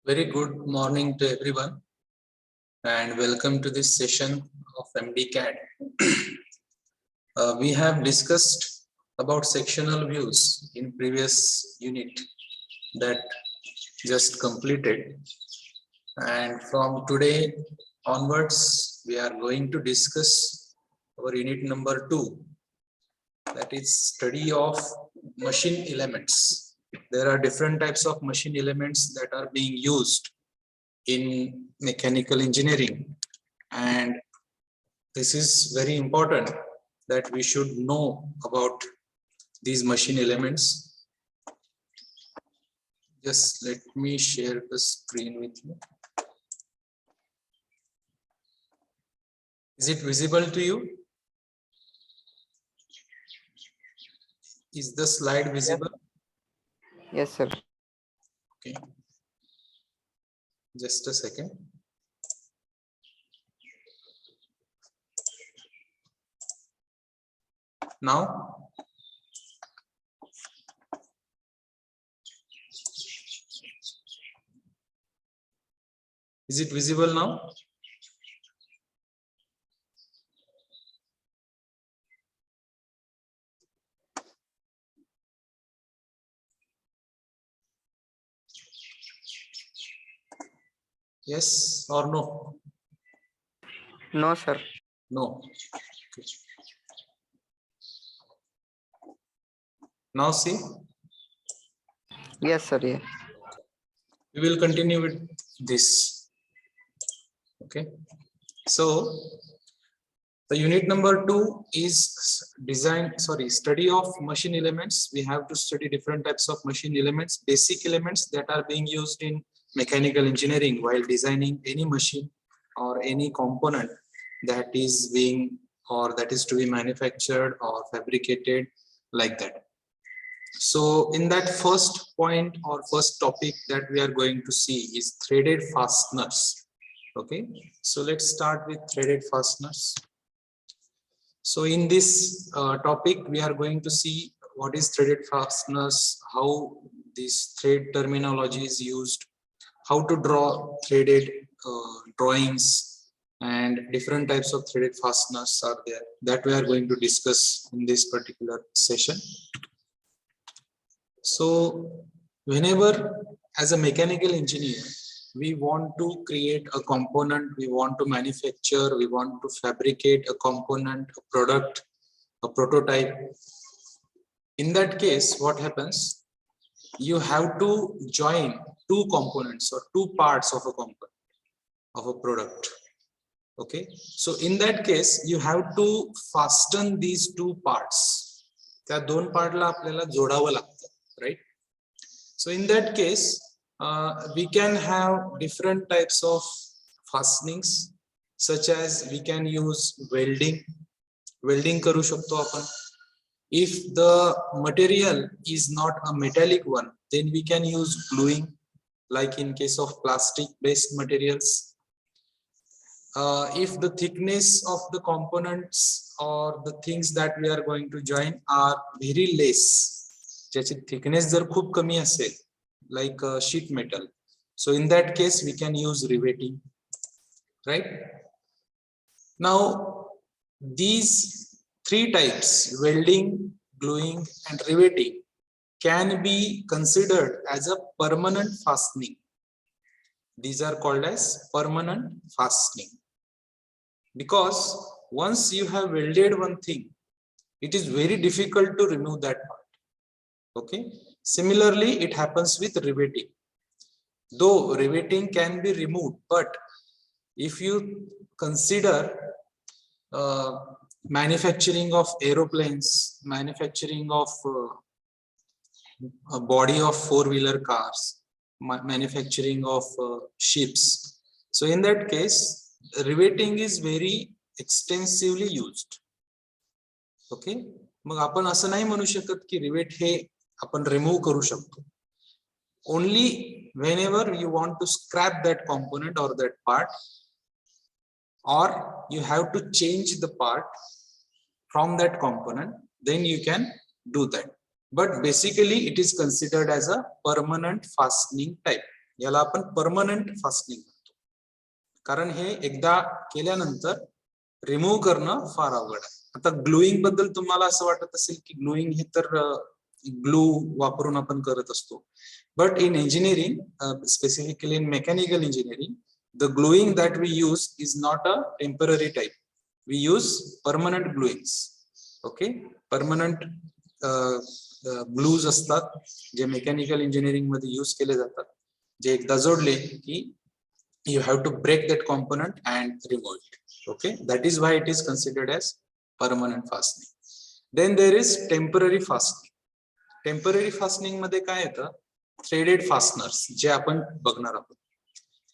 Very good morning to everyone and welcome to this session of MDCAD. We have discussed about sectional views in previous unit that just completed, and from today onwards we are going to discuss our unit number 2, that is study of machine elements. There are different types of machine elements that are being used in mechanical engineering, and this is very important that we should know about these machine elements. Just let me share the screen with you. Is it visible to you? Is the slide visible? Yes, sir. Okay. Just a second. Now, is it visible now? Yes or no? No, sir. No. Okay. Now see. Yes, sir. Yeah. We will continue with this. Okay. So the unit number 2 is study of machine elements. We have to study different types of machine elements, basic elements that are being used in mechanical engineering while designing any machine or any component that is to be manufactured or fabricated, like that. So in that first point or first topic that we are going to see is threaded fasteners. Okay, so let's start with threaded fasteners. So in this topic, we are going to see what is threaded fasteners, how this thread terminology is used, how to draw threaded drawings, and different types of threaded fasteners are there that we are going to discuss in this particular session. So whenever as a mechanical engineer, we want to create a component, we want to manufacture, we want to fabricate a component, a product, a prototype. In that case, what happens? You have to join two components or two parts of a component of a product. Okay, so in that case, you have to fasten these two parts. त्या दोन पार्टला आपल्याला जोडावं लागतं, right? So in that case, we can have different types of fastenings, such as we can use welding. Welding करू शकतो आपण. If the material is not a metallic one, then we can use gluing, like in case of plastic-based materials. If the thickness of the components or the things that we are going to join are very less, ज्याची thickness जर खूप कमी असेल, like sheet metal, so in that case we can use riveting, right? Now these three types, welding, gluing and riveting, can be considered as a permanent fastening. These are called as permanent fastening, because once you have welded one thing, it is very difficult to remove that part. Okay, similarly it happens with riveting. Though riveting can be removed, but if you consider manufacturing of aeroplanes, manufacturing of a body of four-wheeler cars, manufacturing of ships, so in that case riveting is very extensively used. Okay, मग आपण असं नाही म्हणू शकत की rivet हे आपण remove करू शकतो. Only whenever you want to scrap that component or that part, or you have to change the part from that component, then you can do that. But basically it is considered as a permanent fastening type. याला आपण permanent fastening म्हणतो, कारण हे एकदा केल्यानंतर remove करणं फार अवघड आहे. आता ग्लुईंग बद्दल तुम्हाला असं वाटत असेल की ग्लुईंग हे तर ग्लू वापरून आपण करत असतो, but in engineering, specifically in mechanical engineering, the gluing that we use is not a temporary type. We use permanent gluings. Okay, permanent glues असतात जे मेकॅनिकल इंजिनिअरिंग मध्ये यूज केले जातात, जे एकदा जोडले की you have to break that component and remove it. Okay, that is why it is considered as permanent fastening. Then there is temporary fastening. Temporary fastening मध्ये काय येतं, threaded fasteners जे आपण बघणार आहोत.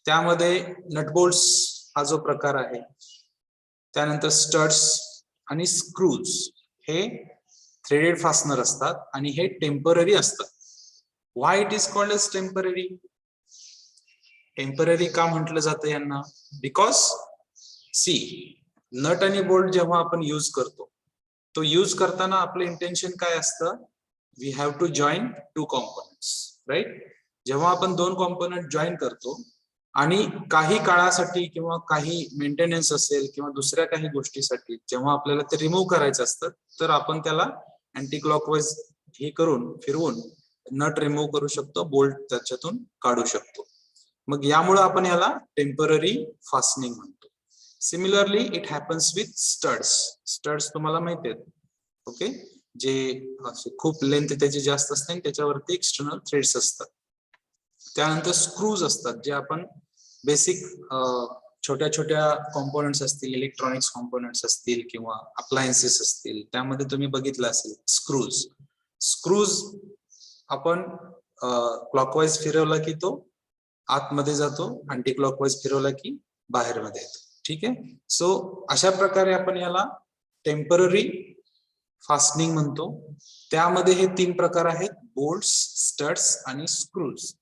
त्यामध्ये नट बोल्ट्स हा जो प्रकार आहे, त्यानंतर स्टड्स आणि स्क्रूज हे थ्रेडेड फास्टनर असतात आणि हे टेम्पररी असतात. Why it is called as temporary? Temporary का म्हटलं जातं यांना? बिकॉज सी, नट आणि बोल्ट जेव्हा आपण यूज करतो, तो यूज करताना आपलं इंटेन्शन काय असतं? We have to join two components, right? जेव्हा आपण दोन कॉम्पोनंट जॉईन करतो आणि काही काळासाठी किंवा काही मेंटेनन्स असेल किंवा दुसऱ्या काही गोष्टीसाठी जेव्हा आपल्याला ते रिमूव्ह करायचं असतं, तर आपण त्याला अँटी क्लॉकवाईज हे करून फिरवून नट रिमूव्ह करू शकतो, बोल्ट त्याच्यातून काढू शकतो. मग यामुळे आपण याला टेम्पररी फास्टनिंग म्हणतो. Similarly it happens with studs. Studs तुम्हाला माहिती आहेत, ओके, जे खूप लेंथ त्याची जास्त असते आणि त्याच्यावरती एक्सटर्नल थ्रेड्स असतात. त्यानंतर स्क्रूज असतात, जे आपण बेसिक छोट्या छोट्या कॉम्पोनंट्स असतील, इलेक्ट्रॉनिक्स कॉम्पोनंट्स असतील किंवा अप्लायन्सेस असतील, त्यामध्ये तुम्ही बघितलं असेल स्क्रूज. स्क्रूज आपण क्लॉकवाईज फिरवला की तो आतमध्ये जातो, अँटी क्लॉकवाईज फिरवला की बाहेर मध्ये येतो. ठीक आहे. सो अशा प्रकारे आपण याला टेम्पररी फास्टनिंग म्हणतो. त्यामध्ये हे तीन प्रकार आहेत, बोल्ट्स, स्टड्स आणि स्क्रूज.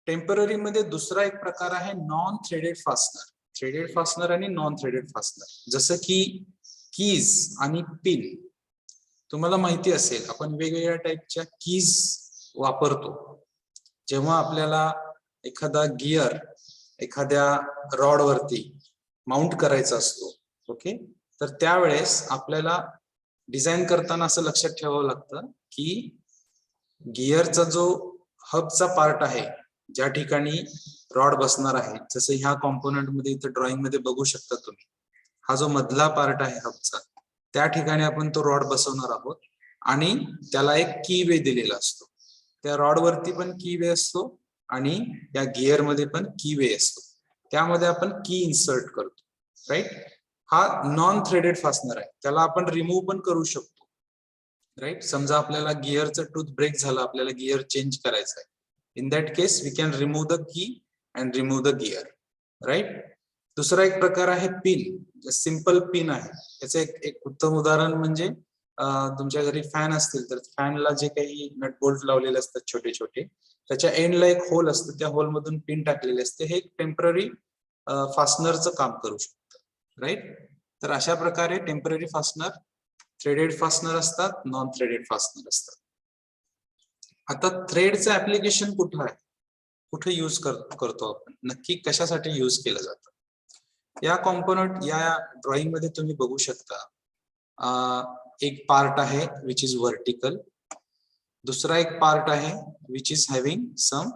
टेम्पररी मध्ये दुसरा एक प्रकार आहे non threaded fastener. Threaded fastener आणि नॉन थ्रेडेड फास्टनर, जसं की कीज आणि पिन. तुम्हाला माहिती असेल आपण वेगवेगळ्या टाईपच्या कीज वापरतो. जेव्हा आपल्याला एखादा गिअर एखाद्या रॉड वरती माउंट करायचा असतो, ओके, तर त्यावेळेस आपल्याला डिझाईन करताना असं लक्षात ठेवावं लागतं की गिअरचा जो हबचा पार्ट आहे, ज्या ठिकाणी रॉड बसणार आहे, जसं ह्या कॉम्पोनंट मध्ये इथं ड्रॉइंग मध्ये बघू शकता तुम्ही, हा जो मधला पार्ट आहे हबचा, त्या ठिकाणी आपण तो रॉड बसवणार आहोत आणि त्याला एक की वे दिलेला असतो. त्या रॉड वरती पण की वे असतो आणि या गिअर मध्ये पण की वे असतो. त्यामध्ये आपण की इन्सर्ट करतो, राईट? हा नॉन थ्रेडेड फास्टनर आहे, त्याला आपण रिमूव्ह पण करू शकतो, राईट? समजा आपल्याला गिअरचं टूथ ब्रेक झालं, आपल्याला गिअर चेंज करायचं आहे. In that case, we can remove the key and remove the gear, right? दुसरा एक प्रकार आहे पिन, सिंपल पिन आहे. याचं एक उत्तम उदाहरण म्हणजे तुमच्या घरी फॅन असतील तर फॅनला जे काही नट बोल्ट लावलेले असतात छोटे छोटे, त्याच्या एंडला एक होल असतं, त्या होल मधून पिन टाकलेले असते. हे टेम्पररी फास्टनरचं काम करू शकतं, राईट? तर अशा प्रकारे टेम्पररी फास्टनर, थ्रेडेड फास्टनर असतात, नॉन थ्रेडेड फास्टनर असतात. आता थ्रेडचं ऍप्लिकेशन कुठं आहे, कुठे यूज करतो आपण, नक्की कशासाठी यूज केलं जातं? या कॉम्पोनंट या ड्रॉइंग मध्ये तुम्ही बघू शकता. एक पार्ट आहे विच इज व्हर्टिकल, दुसरा एक पार्ट आहे which is having some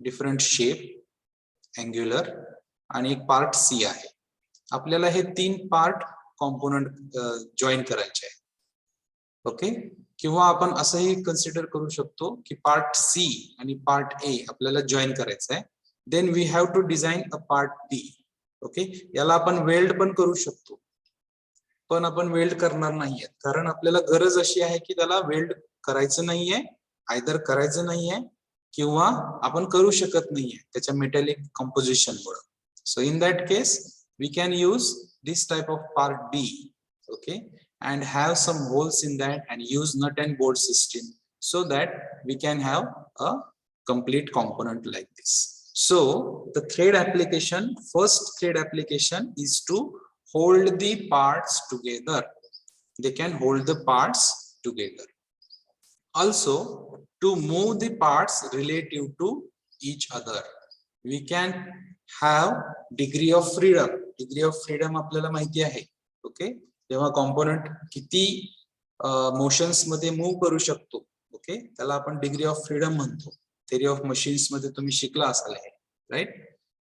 different shape angular, आणि एक पार्ट सी आहे. आपल्याला हे तीन पार्ट कॉम्पोनंट जॉईन करायचे आहे, ओके. किंवा आपण असंही कन्सिडर करू शकतो की पार्ट सी आणि पार्ट ए आपल्याला जॉईन करायचं आहे. Then we have to design a part B, okay. याला आपण वेल्ड पण करू शकतो, पण आपण वेल्ड करणार नाहीये, कारण आपल्याला गरज अशी आहे की त्याला वेल्ड करायचं नाहीये, आयदर करायचं नाहीये किंवा आपण करू शकत नाहीये त्याच्या मेटॅलिक कंपोजिशन मुळे. So in that case we can use this type of part B, okay, and have some holes in that and use nut and bolt system so that we can have a complete component like this. So the thread application, first thread application is to hold the parts together. They can hold the parts together. Also to move the parts relative to each other. We can have degree of freedom. Degree of freedom आपल्याला माहिती आहे. Okay, जेव्हा component किती motions मध्ये move करू शकतो, okay, त्याला आपण डिग्री ऑफ फ्रीडम म्हणतो. थेरी ऑफ मशीन्स मध्ये तुम्ही शिकला असाल हे, राईट.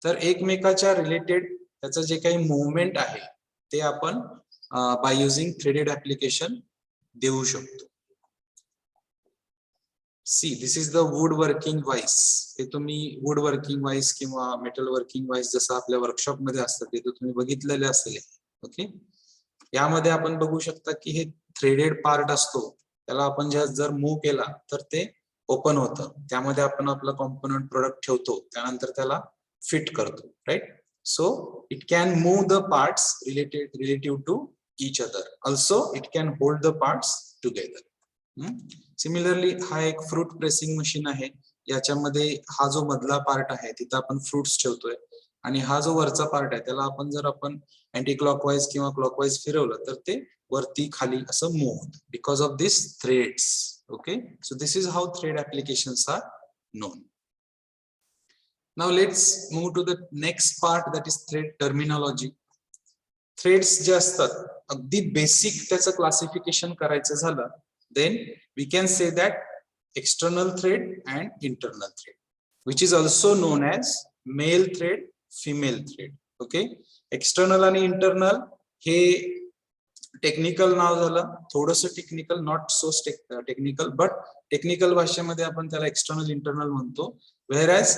तर एकमेकाच्या रिलेटेड त्याचं जे काही मुवमेंट आहे ते आपण बाय युझिंग थ्रेडेड ऍप्लिकेशन देऊ शकतो. See, this is the wood working vice. हे तुम्ही वूड वर्किंग वाईस किंवा मेटल वर्किंग वाईस जसं आपल्या वर्कशॉप मध्ये असतं ते तुम्ही बघितलेले असेल. ओके, यामध्ये आपण बघू शकता की हे थ्रेडेड पार्ट असतो, त्याला आपण जर मूव्ह केला तर ते ओपन होतं. त्यामध्ये आपण आपला कॉम्पोनंट प्रोडक्ट ठेवतो, त्यानंतर त्याला फिट करतो, right. So it can move the parts relative to each other. Also it can hold the parts together. Similarly, हा एक फ्रूट प्रेसिंग मशीन आहे. याच्यामध्ये हा जो मधला पार्ट आहे तिथं आपण फ्रुट्स ठेवतोय आणि हा जो वरचा पार्ट आहे त्याला आपण जर आपण अँटी क्लॉकवाईज किंवा क्लॉकवाईज फिरवलं तर ते वरती खाली असं मूव्ह होतं because of this threads. Okay, so this is how thread applications are known. Now let's move to the next part, that is thread terminology. Threads जे असतात अगदी बेसिक त्याचं क्लासिफिकेशन करायचं झालं then we can say that external thread and internal thread, which is also known as male thread, female thread. Okay, external आणि internal हे technical नाव झालं, थोडंसं technical, not so technical, but technical भाषेमध्ये आपण त्याला एक्सटर्नल इंटरनल म्हणतो. Whereas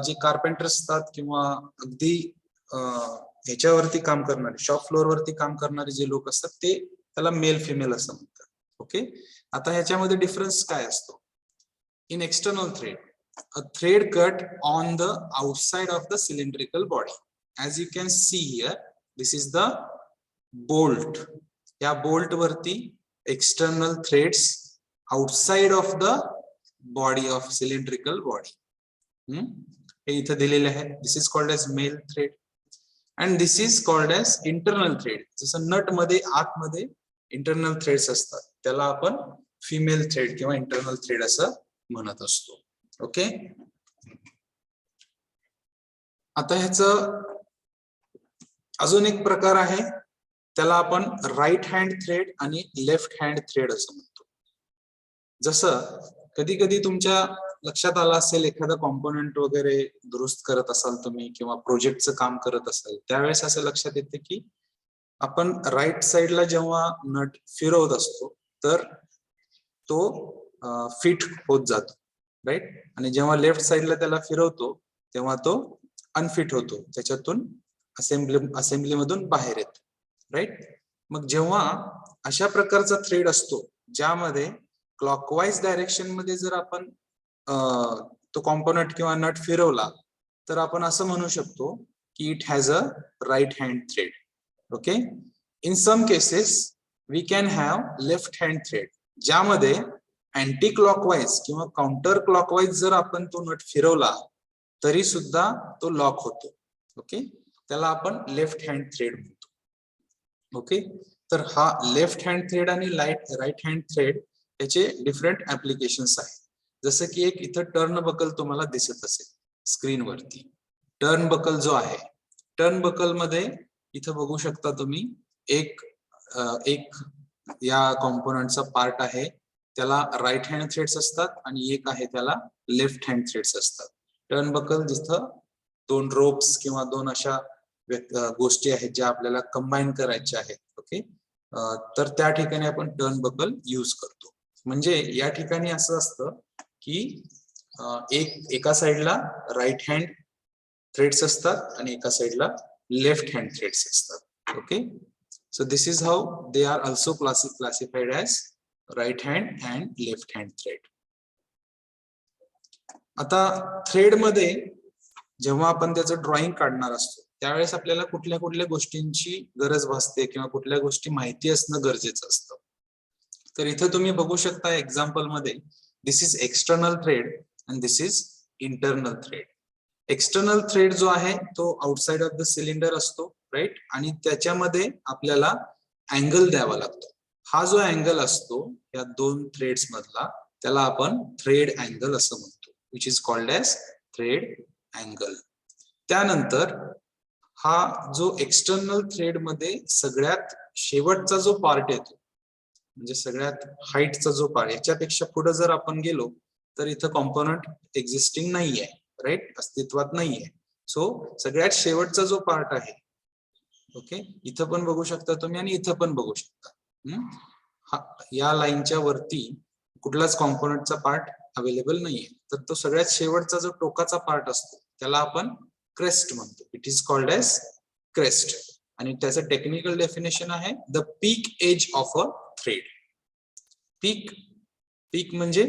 जे कार्पेंटर्स असतात किंवा अगदी ह्याच्यावरती काम करणारे, शॉप फ्लोअर वरती काम करणारे जे लोक असतात ते त्याला मेल फिमेल असं म्हणतात. ओके, आता ह्याच्यामध्ये डिफरन्स काय असतो? In external thread, a thread cut on the outside of the cylindrical body. As you can see here, this is the bolt. या बोल्ट वरती external threads outside of the body of cylindrical body हे इथे दिलेले आहे. This is called as male thread and this is called as internal thread. जसं nut मध्ये आतमध्ये internal threads असतात त्याला आपण फिमेल थ्रेड किंवा इंटरनल थ्रेड असं म्हणत असतो. ओके, आता ह्याचं अजून एक प्रकार आहे, त्याला आपण राईट हँड थ्रेड आणि लेफ्ट हँड थ्रेड असं म्हणतो. जसं कधी कधी तुमच्या लक्षात आलं असेल, एखादा कॉम्पोनंट वगैरे दुरुस्त करत असाल तुम्ही किंवा प्रोजेक्टचं काम करत असाल, त्यावेळेस असं लक्षात येते की आपण राईट साइडला जेव्हा नट फिरवत असतो तर तो फिट होत जातो, राईट, आणि जेव्हा लेफ्ट साइडला त्याला फिरवतो तेव्हा तो अनफिट होतो, त्याच्यातून असेंब्ली मधून बाहेर येतो, राईट. मग जेव्हा अशा प्रकारचा थ्रेड असतो ज्यामध्ये क्लॉकवाईज डायरेक्शन मध्ये जर आपण तो कॉम्पोनंट किंवा नट फिरवला तर आपण असं म्हणू शकतो की it has a right hand thread. Okay, in some cases we can have left hand thread, ज्यामध्ये अँटी क्लॉकवाईज किंवा काउंटर क्लॉकवाईज जर आपण तो नट फिरवला तरी सुद्धा तो लॉक होतो. ओके, त्याला आपण लेफ्ट हँड थ्रेड म्हणतो. ओके, तर हा लेफ्ट हँड थ्रेड आणि राईट हँड थ्रेड याचे डिफरंट ऍप्लिकेशन्स आहेत. जसं की एक इथं टर्न बकल तुम्हाला दिसत असेल स्क्रीनवरती. टर्न बकल जो आहे, टर्न बकल मध्ये इथं बघू शकता तुम्ही एक या कॉम्पोनंटचा पार्ट आहे, त्याला राईट हँड थ्रेड्स असतात आणि एक आहे त्याला लेफ्ट हँड थ्रेड्स असतात. टर्न बकल जिथं दोन रोप्स किंवा दोन अशा गोष्टी आहेत ज्या आपल्याला कंबाईन करायच्या आहेत. ओके, तर त्या ठिकाणी आपण टर्न बकल यूज करतो. म्हणजे या ठिकाणी असं असतं की एका साइडला राईट हँड थ्रेड्स असतात आणि एका साइडला लेफ्ट हँड थ्रेड्स असतात. Okay, so this is how they are also classified as right hand and left hand thread. आता थ्रेड मध्ये जेव्हा आपण त्याचं ड्रॉइंग काढणार असतो त्यावेळेस आपल्याला कुठल्या कुठल्या गोष्टींची गरज भासते किंवा कुठल्या गोष्टी माहिती असणं गरजेचं असतं. तर इथं तुम्ही बघू शकता एक्झाम्पल मध्ये, this is external thread and this is internal thread. External thread जो आहे तो आउटसाइड ऑफ द सिलेंडर असतो, राईट, आणि त्याच्यामध्ये आपल्याला अँगल द्यावा लागतो. हा जो अँगल असतो या दोन थ्रेड्स मधला त्याला आपण थ्रेड अँगल असं म्हणतो, which is called as thread angle. त्यानंतर हा जो एक्सटर्नल थ्रेड मध्ये सगळ्यात शेवटचा जो पार्ट येतो, म्हणजे सगळ्यात हाईटचा जो पार्ट, याच्यापेक्षा पुढे जर आपण गेलो तर इथं कॉम्पोनंट एक्झिस्टिंग नाहीये, राईट, अस्तित्वात नाहीये. सो सगळ्यात शेवटचा जो पार्ट आहे, ओके, इथं पण बघू शकता तुम्ही आणि इथं पण बघू शकता, या लाईनच्या वरती कुठलाच कॉम्पोनंटचा पार्ट अवेलेबल नाहीये. तर तो सगळ्यात शेवटचा जो टोकाचा पार्ट असतो त्याला आपण क्रेस्ट म्हणतो. It is called as crest. आणि त्याचं टेक्निकल डेफिनेशन आहे the peak edge of a thread. Peak, peak म्हणजे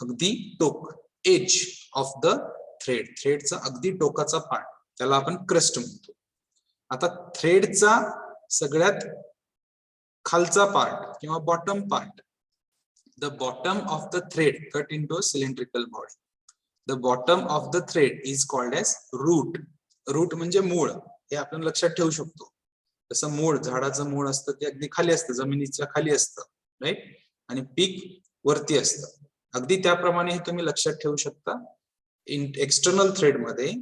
अगदी टोक, एज ऑफ द थ्रेड, थ्रेडचा अगदी टोकाचा पार्ट, त्याला आपण क्रेस्ट म्हणतो. आता थ्रेडचा सगळ्यात खालचा पार्ट किंवा bottom part, the bottom of the thread cut into a cylindrical body. The bottom of the thread is called as root. Root म्हणजे मूळ, हे आपण लक्षात ठेवू शकतो. जसं मूळ, झाडाचं मूळ असतं ते अगदी खाली असतं, जमिनीच्या खाली असतं, राईट, आणि पीक वरती असतं. अगदी त्याप्रमाणे हे तुम्ही लक्षात ठेवू शकता. एक्सटर्नल थ्रेड मध्ये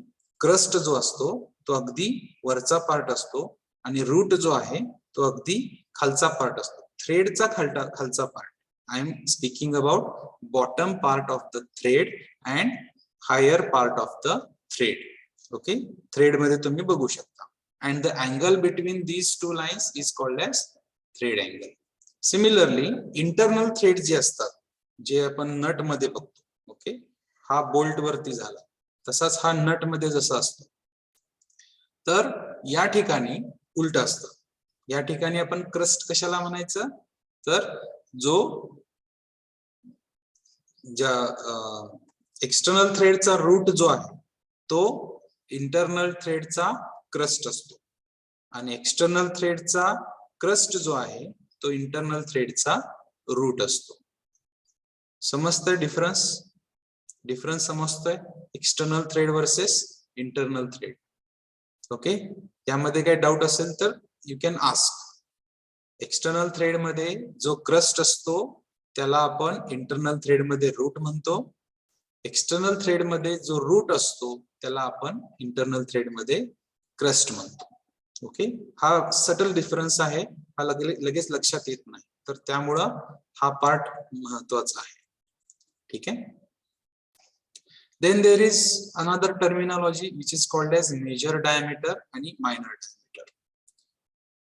क्रस्ट जो असतो तो अगदी वरचा पार्ट असतो आणि रूट जो आहे तो अगदी खालचा पार्ट असतो. थ्रेडचा खालचा part. I am speaking about bottom part of the thread and higher part of the thread. Okay, thread मध्ये तुम्ही बघू शकता. And the angle between these two lines is called as thread angle. Similarly, internal thread जे असतात, जे आपण nut मध्ये बघतो, ओके, हा बोल्ट वरती झाला, तसाच हा नट मध्ये जसा असतो, तर या ठिकाणी उलट असतं. या ठिकाणी आपण क्रस्ट कशाला म्हणायचं, तर जो ज्या एक्सटर्नल थ्रेडचा रूट जो आहे तो इंटरनल थ्रेडचा क्रस्ट असतो आणि एक्सटर्नल थ्रेडचा क्रस्ट जो आहे तो इंटरनल थ्रेडचा रूट असतो. समजतंय डिफरन्स? डिफरन्स समजतोय external thread versus internal thread. Okay, यामध्ये काही डाऊट असेल तर you can ask. External thread मध्ये जो क्रस्ट असतो त्याला आपण इंटरनल थ्रेड मध्ये रूट म्हणतो. एक्सटर्नल थ्रेड मध्ये जो रूट असतो त्याला आपण इंटरनल थ्रेड मध्ये क्रस्ट म्हणतो. ओके, हा सटल डिफरन्स आहे, हा लगेच लक्षात येत नाही, तर त्यामुळं हा पार्ट महत्वाचा आहे. ठीक आहे. Then there is another terminology which is called as major diameter आणि minor diameter.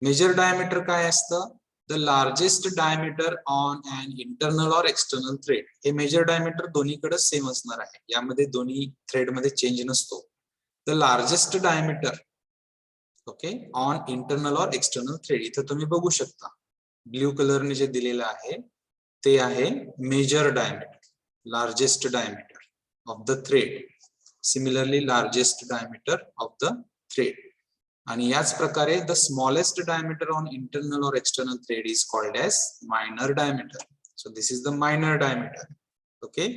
Major diameter काय असतं? The largest diameter on an internal or external thread. हे मेजर डायमीटर दोन्हीकडे सेम असणार आहे, यामध्ये दोन्ही थ्रेड मध्ये चेंज नसतो. The largest diameter, okay, on internal और एक्सटर्नल थ्रेड, इथं तुम्ही बघू शकता ब्ल्यू कलरने जे दिलेलं आहे ते आहे major diameter, largest diameter of the thread. Similarly, largest diameter of the thread. आणि याच प्रकारे the smallest diameter on internal or external thread is called as minor diameter. So this is the minor diameter. Okay,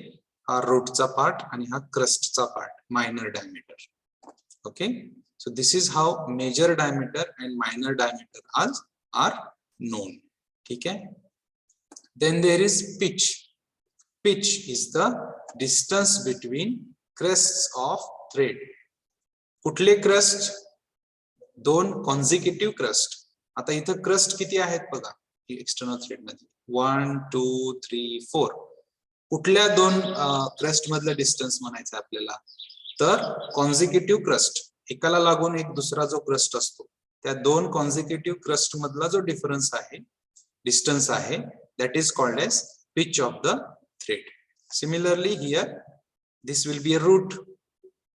हा रूटचा part आणि हा क्रस्टचा part, minor diameter. Okay, so this is how major diameter and minor diameter are known. ठीक है. Then there is pitch. Pitch is the distance between crests of thread. कुठले crust? दोन consecutive crust. आता इथं crust किती आहेत बघा external thread मध्ये, 1 2 3 4. कुठल्या दोन क्रस्ट मधलं डिस्टन्स म्हणायचं आपल्याला, तर कॉन्झिक्युटिव्ह क्रस्ट, एकाला लागून एक दुसरा जो क्रस्ट असतो त्या दोन कॉन्झिक्युटिव्ह क्रस्ट मधला जो डिफरन्स आहे, डिस्टन्स आहे, that is called as pitch of the thread. Similarly here this will be a root,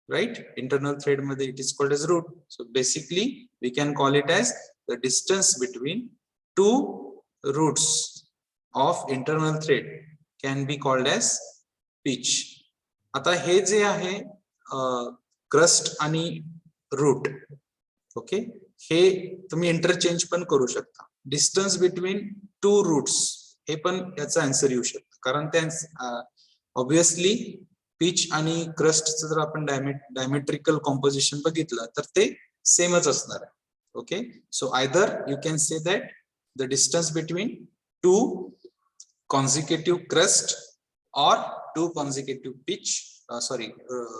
right? Internal thread मध्ये it is called as root. So basically we can call it as the distance between two roots of internal thread can be called as pitch. आता हे जे आहे crust आणि route, okay, हे तुम्ही interchange पण करू शकता. डिस्टन्स बिटवीन टू रूट्स हे पण याचा आन्सर येऊ शकतो, कारण त्या ऑब्विसली पिच आणि क्रस्टचं जर आपण डायमेट्रिकल कॉम्पोजिशन बघितलं तर ते सेमच असणार आहे. Okay, so either you can say that the distance between two consecutive crest or two consecutive pitch,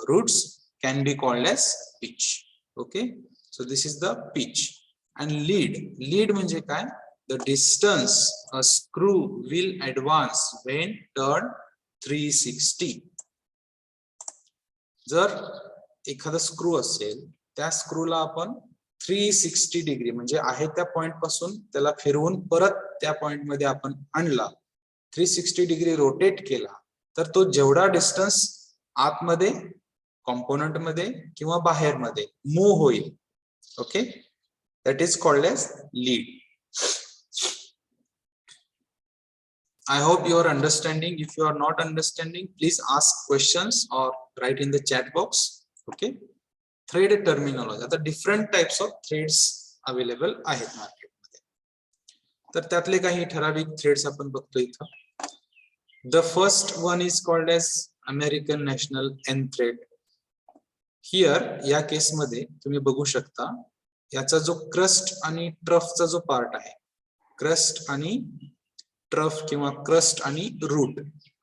roots can be called as pitch. Okay, so this is the pitch. And lead म्हणजे काय? The distance a screw will advance when turned 360. जर एखादा screw असेल, त्या स्क्रूला आपण 360 degree म्हणजे आहे त्या पॉइंट पासून त्याला फिरवून परत त्या पॉइंट मध्ये आपण आणला, 360 डिग्री रोटेट केला, तर तो जेवढा डिस्टन्स आतमध्ये कॉम्पोनंट मध्ये किंवा बाहेर मध्ये मूव्ह होईल. Okay, that is called as lead. I hope you are understanding. If you are not understanding, please ask questions or write in the chat box. Okay, thread terminology. आता different types of threads available आहेत market मध्ये. तर त्यातले काही ठराविक threads आपण बघतो इथं. The first one is called as American National N thread. Here या केस मध्ये तुम्ही बघू शकता, याचा जो क्रस्ट आणि ट्रफचा जो पार्ट आहे, क्रस्ट आणि ट्रफ किंवा क्रस्ट आणि रूट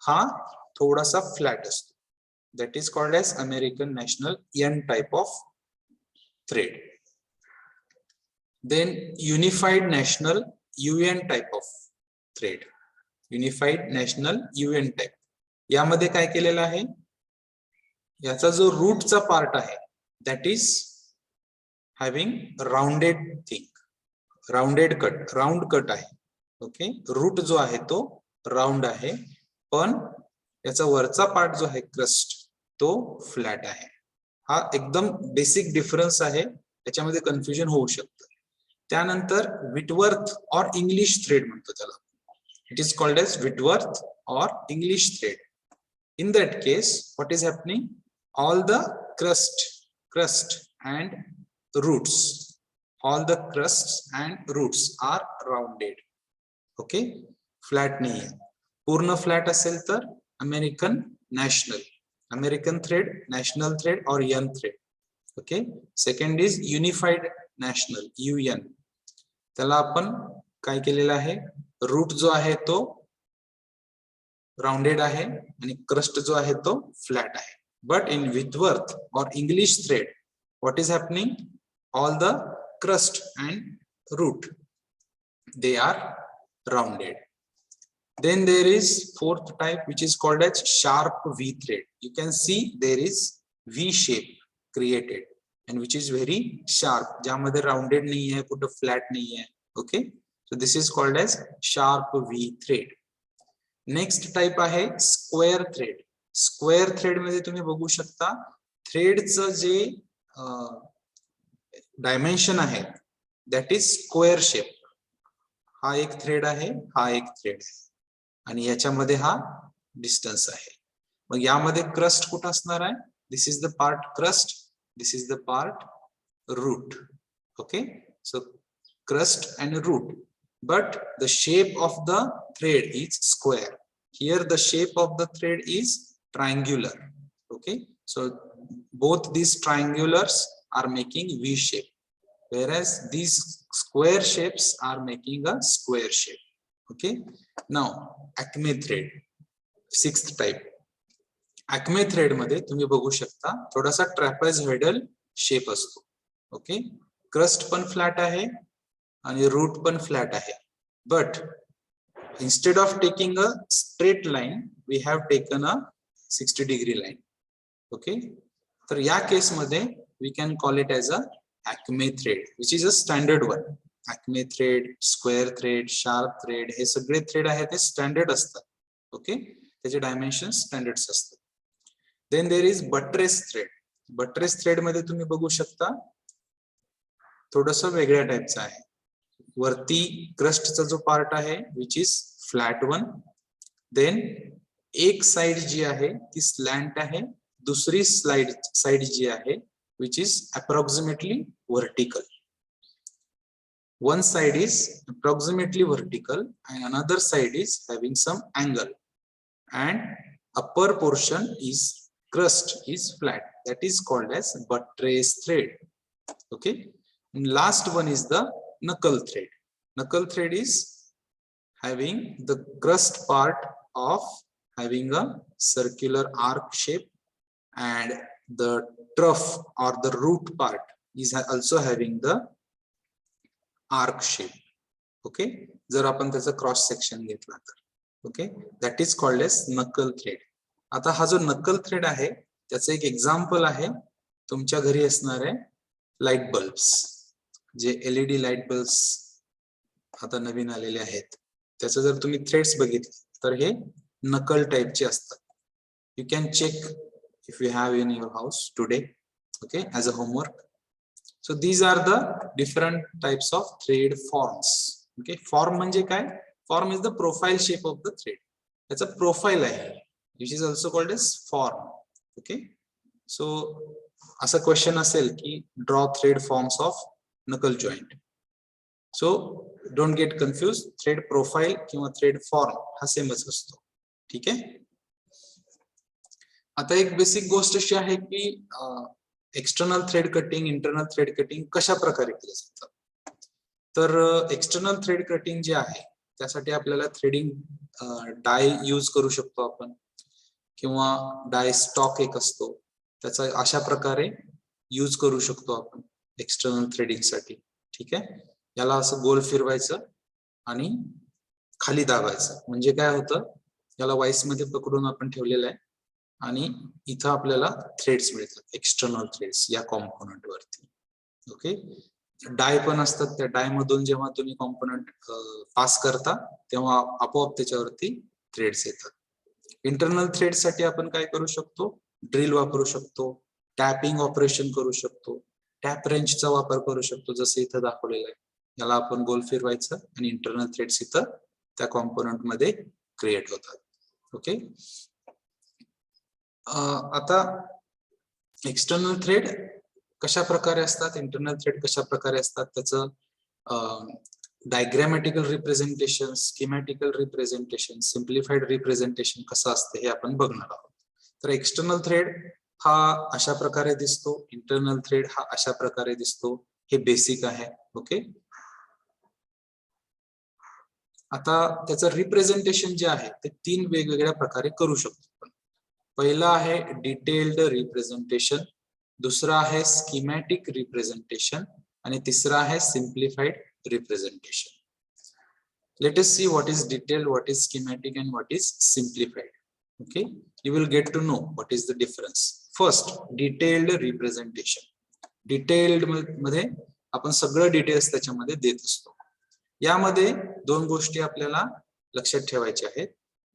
हा थोडासा फ्लॅट असतो. That is called as American National N type of thread. Then unified national UN type of thread. Unified national UN type, यामध्ये काय केलेलं आहे, याचा जो रूटचा पार्ट आहे that is having rounded thing, rounded cut, round cut आहे. Okay, root जो आहे तो राउंड आहे, पण याचा वरचा पार्ट जो आहे क्रस्ट तो फ्लॅट आहे. हा एकदम बेसिक डिफरन्स आहे, याच्यामध्ये कन्फ्युजन होऊ शकतं. त्यानंतर विटवर्थ और इंग्लिश थ्रेड म्हणतो त्याला. It is called as Whitworth और English thread. In that case, what is happening? All the crust and roots, all the crusts and roots are rounded. Okay, flat nahi hai. Purna flat asel tar American national, American thread, national thread or UN thread. Okay, second is unified national UN. त्याला आपण काय केलेलं आहे, route जो आहे तो rounded आहे आणि क्रस्ट जो आहे तो फ्लॅट आहे. बट इन विटवर्थ और English thread what is happening, all the crust and root they are rounded. Then there is fourth type which is called as sharp V thread. You can see there is V shape created and which is very sharp, ज्यामध्ये rounded नाही आहे, कुठे flat नाही आहे. Okay, so this is called as sharp V thread. Next type आहे square thread. Square thread मध्ये तुम्ही बघू शकता, थ्रेडचं जे डायमेन्शन आहे दॅट इज स्क्वेअर शेप. हा एक थ्रेड आहे, हा एक थ्रेड आहे आणि याच्यामध्ये हा डिस्टन्स आहे. मग यामध्ये क्रस्ट कुठं असणार आहे, this is the part crest, this is the part root. Okay, so crest and root, but the shape of the thread is square. Here the shape of the thread is triangular. Okay, so both these triangulars are making V shape, whereas these square shapes are making a square shape. Okay, now Acme thread, sixth type. Acme thread मध्ये तुम्ही बघू शकता थोडासा trapezoidal shape असतो. Okay, crust पण flat आहे आणि route पण फ्लॅट आहे. But instead of taking a straight line we have taken a 60 degree line. Okay, तर या केस मध्ये we can call it as a Acme thread which is a standard one. Acme thread, square thread, sharp thread हे सगळे thread आहेत ते standard असतात. Okay, त्याचे dimension standards असतात. Then there is buttress thread. Buttress thread मध्ये तुम्ही बघू शकता थोडंसं वेगळ्या टाइपचं आहे. वरती क्रस्टचा जो पार्ट आहे which is flat one, then एक साइड जी आहे ती स्लॅंट आहे, दुसरी साइड जी आहे which is approximately vertical. One side is approximately vertical and another side is having some angle and upper portion is crust is flat, that is called as buttress thread. Okay, and last one is the knuckle thread. Knuckle thread is having the crust part of having a circular arc shape and the trough or the root part is also having the arc shape. Okay, जर आपण त्याचा cross section घेतला तर. Okay, that is called as knuckle thread. आता हा जो नकल thread आहे त्याचं एक एक्झाम्पल आहे तुमच्या घरी असणारे लाईट बल्ब्स, जे LED लाईट बल्ब्स आता नवीन आलेले आहेत. त्याचं जर तुम्ही थ्रेड्स बघितले तर हे नकल टाइपचे असतात. You can check if you have in your house today, okay, as a homework. So these are the different types of thread forms. Okay, form म्हणजे काय? Form is the profile shape of the thread. That's a profile आहे, which is also called as form. Okay, so असा question असेल की draw thread forms of knuckle joint. So don't get confused. Thread profile किंवा thread form हा सेमच असतो. ठीक आहे. आता एक बेसिक गोष्ट अशी आहे की external thread cutting, internal thread cutting कशा प्रकारे केले जातात. तर एक्सटर्नल थ्रेड कटिंग जे आहे त्यासाठी आपल्याला थ्रेडिंग डाय यूज करू शकतो आपण, किंवा डाय स्टॉक एक असतो त्याचा अशा प्रकारे यूज करू शकतो आपण एक्सटर्नल थ्रेडिंग साठी. ठीक आहे, याला असं गोल फिरवायचं आणि खाली दाबायचं, म्हणजे काय होतं, याला वाईस मध्ये पकडून आपण ठेवलेलं आहे आणि इथं आपल्याला थ्रेड्स मिळतात, एक्सटर्नल थ्रेड्स या कॉम्पोनंट वरती. ओके, डाय पण असतात, त्या डाय मधून जेव्हा तुम्ही कॉम्पोनंट पास करता तेव्हा आपोआप त्याच्यावरती थ्रेड्स येतात. इंटरनल थ्रेड साठी आपण काय करू शकतो, ड्रिल वापरू शकतो, टॅपिंग ऑपरेशन करू शकतो, टॅप रेंचचा वापर करू शकतो, जसं इथं दाखवलेलं आहे. याला आपण गोल फिरवायचं आणि इंटरनल थ्रेड्स इथं त्या कॉम्पोनंट मध्ये क्रिएट होतात. ओके, आता एक्सटर्नल थ्रेड कशा प्रकारे असतात, इंटरनल थ्रेड कशा प्रकारे असतात, त्याचं डायग्रामॅटिकल रिप्रेझेंटेशन, स्कीमॅटिकल रिप्रेझेंटेशन, सिम्प्लिफाईड रिप्रेझेंटेशन कसं असतं हे आपण बघणार आहोत. तर एक्सटर्नल थ्रेड हा अशा प्रकारे दिसतो, इंटरनल थ्रेड हा अशा प्रकारे दिसतो. हे बेसिक आहे. ओके, आता त्याचं रिप्रेझेंटेशन जे आहे ते 3 वेगवेगळ्या प्रकारे करू शकतो आपण. पहिला आहे डिटेल्ड रिप्रेझेंटेशन, दुसरा आहे स्कीमॅटिक रिप्रेझेंटेशन आणि तिसरा आहे simplified representation. Let us see what is detailed, what is schematic and what is simplified. Okay, you will get to know what is the difference. First, detailed representation. Detailed मध्ये आपण सगळं details त्याच्यामध्ये देत असतो. यामध्ये 2 गोष्टी आपल्याला लक्षात ठेवायच्या आहेत.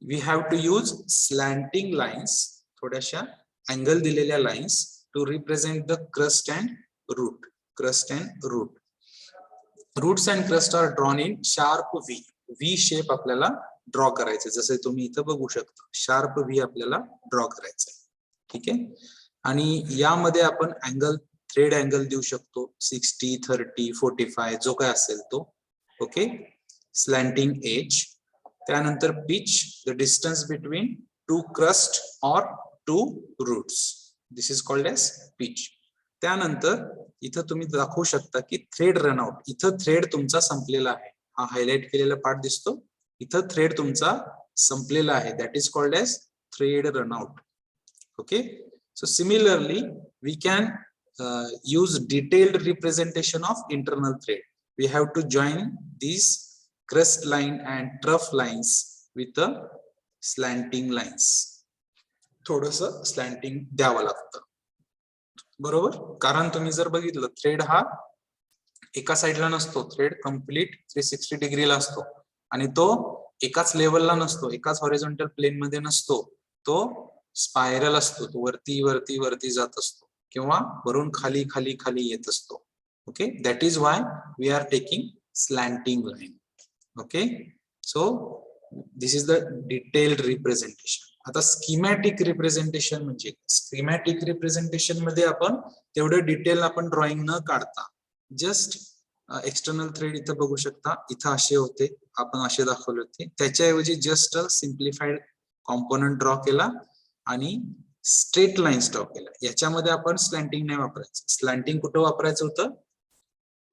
We have to use slanting lines, थोड्याशा अँगल दिलेल्या lines, to represent the crust and root. Crest and root, roots and crest are drawn in sharp V. V shape आपल्याला ड्रॉ करायचं, जसे तुम्ही इथं बघू शकता, शार्प व्ही आपल्याला ड्रॉ करायचं. ठीक आहे, आणि यामध्ये आपण अँगल, थ्रेड अँगल देऊ शकतो 60, 30, 45 जो काय असेल तो. Okay, slanting edge. त्यानंतर pitch, the distance between 2 crest or 2 roots, this is called as pitch. त्यानंतर इथं तुम्ही दाखवू शकता की थ्रेड रनआउट. इथं थ्रेड तुमचा संपलेला आहे, हा हायलाइट केलेला पार्ट दिसतो, इथं थ्रेड तुमचा संपलेला आहे, that is called as thread runout. Okay, so similarly we can use detailed representation of internal thread. We have to join these crest line and trough lines with the slanting lines. थोडंसं स्लॅन्टिंग द्यावं लागतं, बरोबर. कारण तुम्ही जर बघितलं, thread हा एका साईडला नसतो, थ्रेड कम्प्लीट 360 डिग्रीला असतो आणि तो एकाच लेवलला नसतो, एकाच हॉरिझॉन्टल प्लेन मध्ये नसतो, तो स्पायरल असतो, तो वरती वरती वरती जात असतो किंवा वरून खाली खाली खाली येत असतो. Okay, that is why we are taking slanting line. Okay, so this is the detailed representation. आता स्कीमॅटिक रिप्रेझेंटेशन म्हणजे, स्कीमॅटिक रिप्रेझेंटेशन मध्ये आपण तेवढं डिटेल आपण ड्रॉइंग न काढता जस्ट एक्सटर्नल थ्रेड इथं बघू शकता, इथं असे होते, आपण असे दाखवले होते, त्याच्याऐवजी जस्ट सिम्प्लिफाईड कॉम्पोनंट ड्रॉ केला आणि स्ट्रेट लाईन्स ड्रॉ केला. याच्यामध्ये आपण स्लॅन्टिंग नाही वापरायचं. स्लॅन्टिंग कुठं वापरायचं होतं,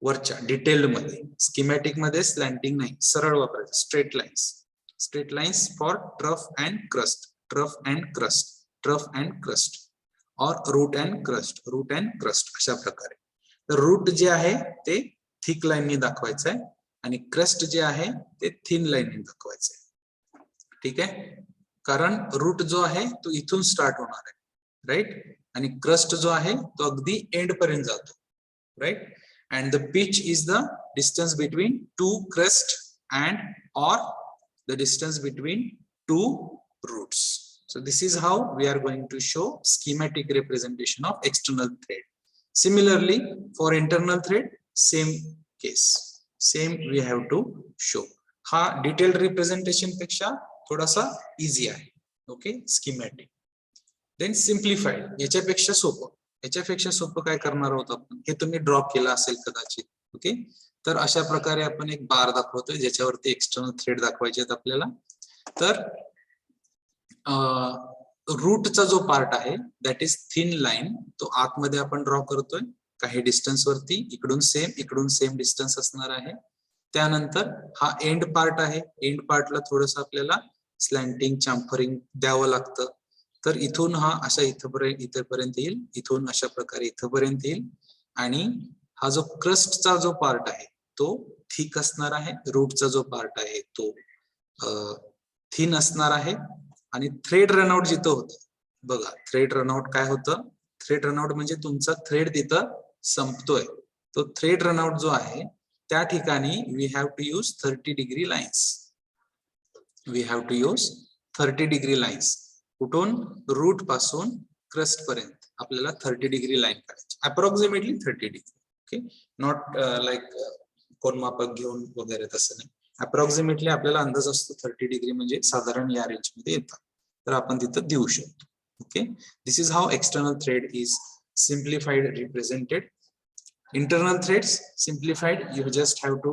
वरच्या डिटेल्ड मध्ये. स्कीमॅटिक मध्ये स्लॅन्टिंग नाही, सरळ वापरायचं, straight lines. Straight lines for trough and crest, trough and crest, trough and crest, or root and crest, root and crest, अशा प्रकारे. तर रूट जे आहे ते थिक लाईननी दाखवायचं आहे आणि क्रस्ट जे आहे ते थिन लाईननी दाखवायचं आहे. ठीक आहे, कारण रूट जो आहे तो इथून स्टार्ट होणार आहे, राईट, आणि क्रस्ट जो आहे तो अगदी एंड पर्यंत जातो, right. And the pitch is the distance between two crest and or the distance between two roots. So this is how we are going to show schematic representation of external thread. Similarly, for internal thread, same case, same we have to show. हा detailed representation पेक्षा थोडासा easy आहे, okay, schematic. Then simplified, याच्यापेक्षा सोपं. याच्यापेक्षा सोपं काय करणार आहोत आपण, हे तुम्ही ड्रॉ केलं असेल कदाचित, ओके. तर अशा प्रकारे आपण एक बार दाखवतोय ज्याच्यावरती एक्सटर्नल थ्रेड दाखवायचे आहेत आपल्याला. तर रूटचा जो पार्ट आहे दॅट इज थिन लाईन, तो आतमध्ये आपण ड्रॉ करतोय काही डिस्टन्स वरती, इकडून सेम डिस्टन्स असणार आहे. त्यानंतर हा एंड पार्ट आहे, एंड पार्टला थोडस आपल्याला स्लॅन्टिंग चाम्फरिंग द्यावं लागतं. तर इथून हा अशा इथपर्यंत येईल, इथून अशा प्रकारे इथपर्यंत येईल, आणि हा जो क्रस्टचा जो पार्ट आहे तो थिक असणार आहे, रूटचा जो पार्ट आहे तो थिन असणार आहे. आणि थ्रेड रनआउट जिथं होतं बघा, थ्रेड रनआउट काय होतं, थ्रेड रनआउट म्हणजे तुमचा थ्रेड तिथं संपतोय, तो थ्रेड रनआउट जो आहे त्या ठिकाणी we have to use 30 degree lines. We have to use 30 degree lines. कुठून, रूट पासून क्रस्ट पर्यंत आपल्याला 30 डिग्री लाईन काढायची, approximately 30 degree, okay. Not like कोनमापक घेऊन वगैरे, तसं नाही. अप्रॉक्सिमेटली आपल्याला अंदाज असतो 30 डिग्री म्हणजे साधारण या रेंज मध्ये येतात, तर आपण तिथं देऊ शकतो, okay. This is how external thread is simplified represented. Internal threads simplified, you just have to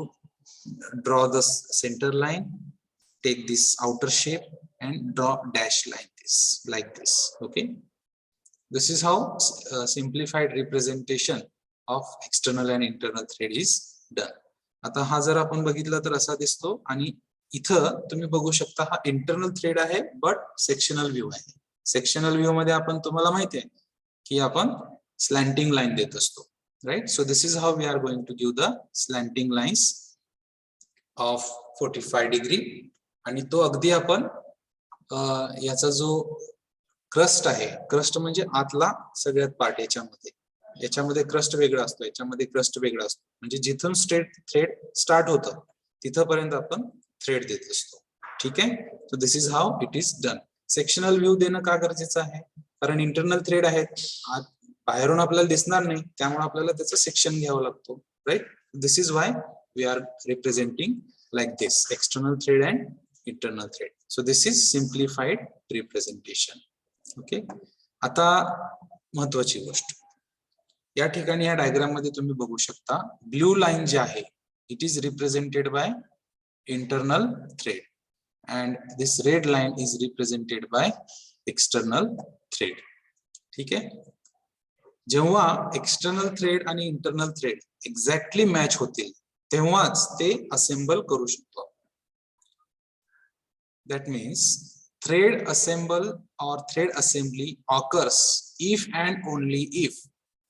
draw the center line, take this outer shape and draw dash line this like this, okay. This is how simplified representation of external and internal thread is done. आता हा जर आपण बघितला तर असा दिसतो, आणि इथं तुम्ही बघू शकता हा इंटरनल थ्रेड आहे बट सेक्शनल व्ह्यू आहे. सेक्शनल व्ह्यू मध्ये आपण, तुम्हाला माहिती आहे की आपण स्लॅन्टिंग लाईन देत असतो, right. So this is how we are going to give the slanting lines of 45 degree. आणि तो अगदी आपण याचा जो क्रस्ट आहे, क्रस्ट म्हणजे आतला सगळ्यात पार्ट, याच्यामध्ये क्रस्ट वेगळा असतो, याच्यामध्ये क्रस्ट वेगळा असतो, म्हणजे जिथून थ्रेड स्टार्ट होतं तिथपर्यंत आपण थ्रेड देत असतो, ठीक आहे. So this is how it is done. Sectional view देणं का गरजेचं आहे, कारण इंटरनल थ्रेड आहेत, बाहेरून आपल्याला दिसणार नाही, त्यामुळे आपल्याला त्याचं सेक्शन घ्यावं लागतो, right. This is why we are representing like this, external thread and internal thread. So this is simplified representation, okay. आता महत्वाची गोष्ट, या ठिकाणी या डायग्राम मध्ये तुम्ही बघू शकता ब्ल्यू लाईन जे आहे it is represented by internal thread and this red line is represented by external thread, ठीक आहे. जेव्हा एक्सटर्नल थ्रेड आणि इंटरनल थ्रेड एक्झॅक्टली मॅच होतील तेव्हाच ते असेंबल करू शकतो. That means thread assemble or thread assembly occurs if and only if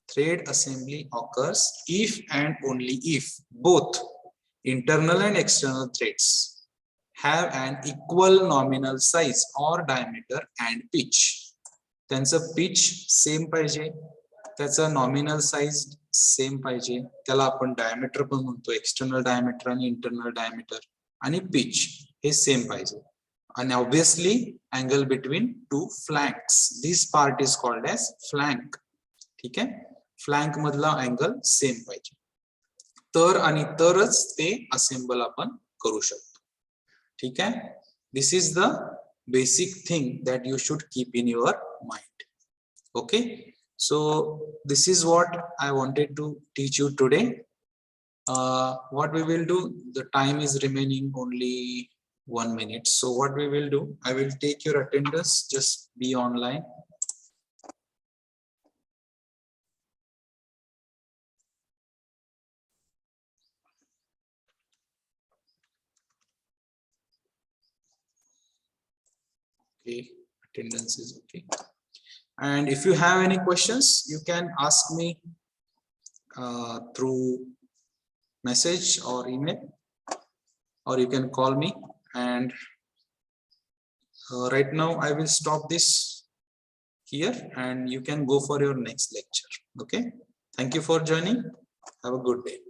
thread assembly occurs if and only if both internal and external threads have an equal nominal size or diameter and pitch. त्यांचं pitch same पाहिजे, त्याचा nominal size same पाहिजे, त्याला आपण diameter पण म्हणतो, external diameter आणि internal diameter, आणि पिच हे सेम पाहिजे, आणि obviously angle between two flanks, this part is called as flank, ठीक आहे. फ्लॅंक मधला अँगल सेम पाहिजे, तर आणि तरच ते असेंबल आपण करू शकतो, ठीक आहे. This is the basic thing that you should keep in your mind, okay. So this is what I wanted to teach you today. What we will do, the time is remaining only 1 minute. So what we will do, I will take your attendance, just be online. Okay, attendance is okay. And if you have any questions, you can ask me through message or email, or you can call me. And right now I will stop this here and you can go for your next lecture. Okay. Thank you for joining. Have a good day.